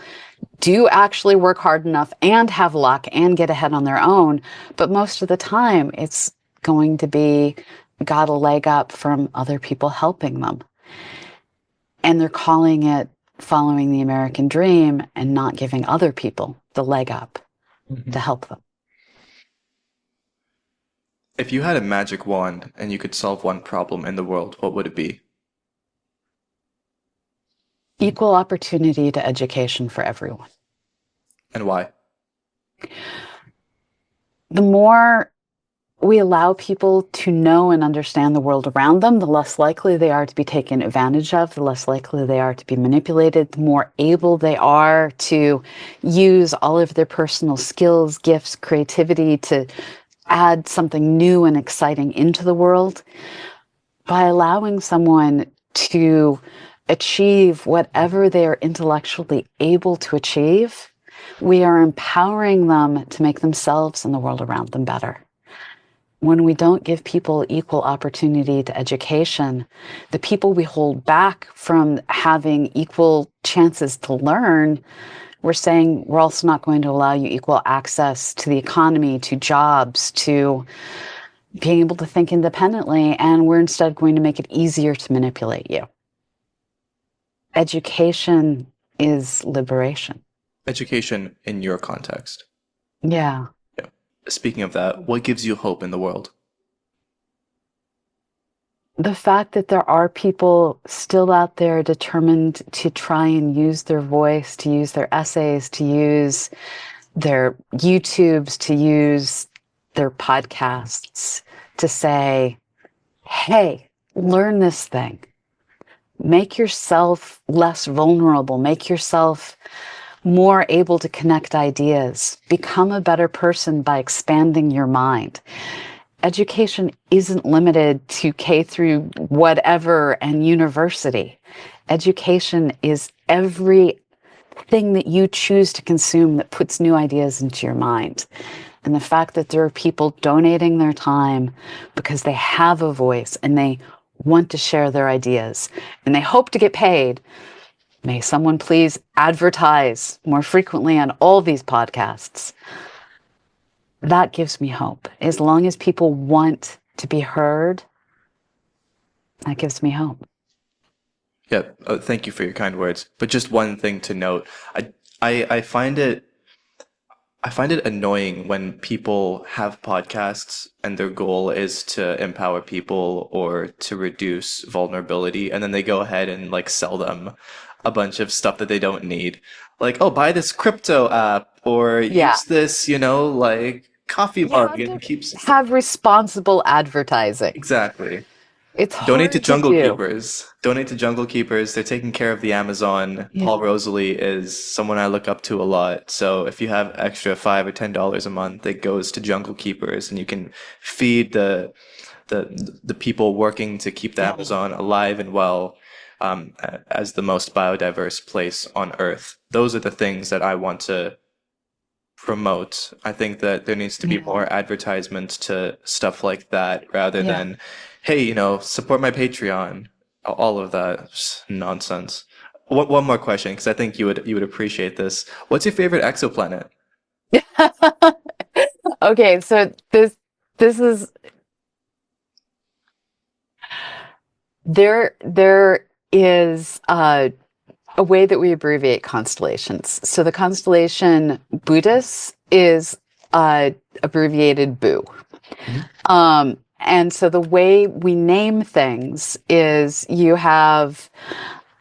do actually work hard enough and have luck and get ahead on their own. But most of the time, it's going to be got a leg up from other people helping them. And they're calling it following the American dream and not giving other people the leg up to help them. If you had a magic wand and you could solve one problem in the world, what would it be? Equal opportunity to education for everyone. And why? The more we allow people to know and understand the world around them, the less likely they are to be taken advantage of, the less likely they are to be manipulated, the more able they are to use all of their personal skills, gifts, creativity to add something new and exciting into the world. By allowing someone to achieve whatever they are intellectually able to achieve, we are empowering them to make themselves and the world around them better. When we don't give people equal opportunity to education, the people we hold back from having equal chances to learn, we're saying we're also not going to allow you equal access to the economy, to jobs, to being able to think independently, and we're instead going to make it easier to manipulate you. Education is liberation. Education in your context. Yeah. Speaking of that, what gives you hope in the world? The fact that there are people still out there determined to try and use their voice, to use their essays, to use their YouTubes, to use their podcasts, to say, hey, learn this thing. Make yourself less vulnerable. Make yourself more able to connect ideas. Become a better person by expanding your mind. Education isn't limited to K through whatever and university. Education is everything that you choose to consume that puts new ideas into your mind. And the fact that there are people donating their time because they have a voice and they want to share their ideas and they hope to get paid. May someone please advertise more frequently on all these podcasts. That gives me hope. As long as people want to be heard, that gives me hope. Yeah, thank you for your kind words. But just one thing to note, I find it annoying when people have podcasts and their goal is to empower people or to reduce vulnerability, and then they go ahead and like sell them a bunch of stuff that they don't need. Like, oh, buy this crypto app or Yeah. use this, like coffee You mug have and to keeps have responsible advertising. exactly. It's Donate to hard to Jungle do. Keepers. Donate to Jungle Keepers. They're taking care of the Amazon. Paul Yeah. Rosalie is someone I look up to a lot. So if you have extra $5 or $10 a month, it goes to Jungle Keepers, and you can feed the people working to keep the Amazon alive and well, as the most biodiverse place on Earth. Those are the things that I want to promote. I think that there needs to be more advertisements to stuff like that rather Yeah. than, hey, support my Patreon. All of that is nonsense. One more question, because I think you would appreciate this. What's your favorite exoplanet? Okay, so this is there is a way that we abbreviate constellations. So the constellation Buddhist is abbreviated BOO. And so the way we name things is you have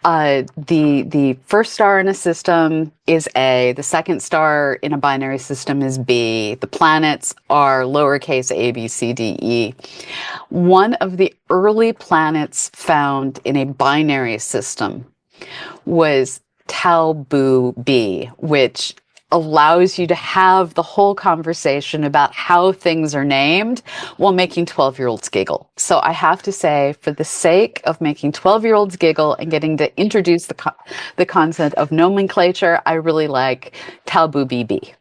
the first star in a system is A, the second star in a binary system is B, the planets are lowercase a, b, c, d, e. One of the early planets found in a binary system was Tau Boo B, which allows you to have the whole conversation about how things are named while making 12-year-olds giggle. So I have to say, for the sake of making 12-year-olds giggle and getting to introduce the concept of nomenclature, I really like Tau Boo BB.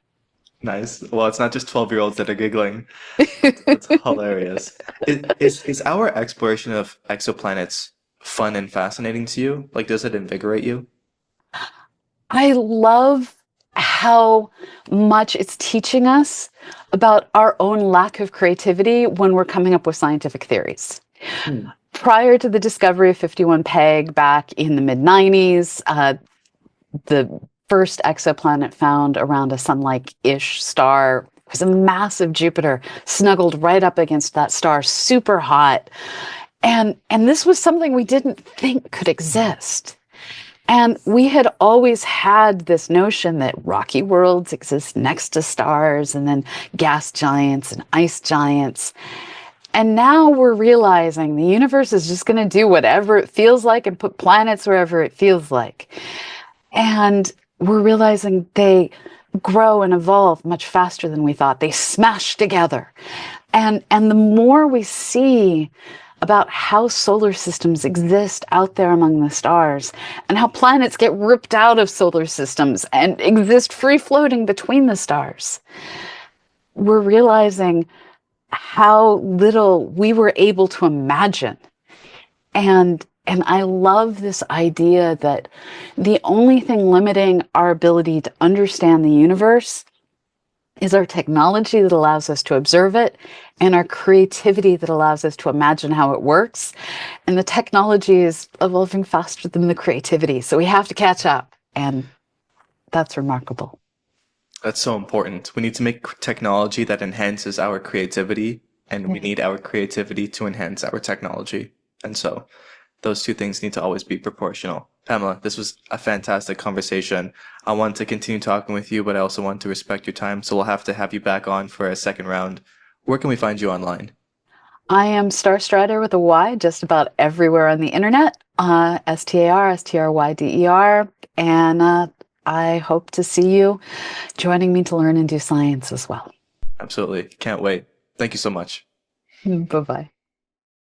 Nice. Well, it's not just 12-year-olds that are giggling. It's hilarious. Is our exploration of exoplanets fun and fascinating to you? Like, does it invigorate you? I love how much it's teaching us about our own lack of creativity when we're coming up with scientific theories. Prior to the discovery of 51 Peg back in the mid-90s, the first exoplanet found around a sun-like-ish star was a massive Jupiter, snuggled right up against that star, super hot. And this was something we didn't think could exist. And we had always had this notion that rocky worlds exist next to stars, and then gas giants and ice giants. And now we're realizing the universe is just going to do whatever it feels like and put planets wherever it feels like. And we're realizing they grow and evolve much faster than we thought. They smash together. And the more we see about how solar systems exist out there among the stars and how planets get ripped out of solar systems and exist free floating between the stars, we're realizing how little we were able to imagine. And I love this idea that the only thing limiting our ability to understand the universe is our technology that allows us to observe it and our creativity that allows us to imagine how it works. And the technology is evolving faster than the creativity. So we have to catch up. And that's remarkable. That's so important. We need to make technology that enhances our creativity, and we need our creativity to enhance our technology. And so those two things need to always be proportional. Pamela, this was a fantastic conversation. I want to continue talking with you, but I also want to respect your time. So we'll have you back on for a second round. Where can we find you online? I am Starstrider with a Y just about everywhere on the internet. StarStryder. And I hope to see you joining me to learn and do science as well. Absolutely. Can't wait. Thank you so much. Bye-bye.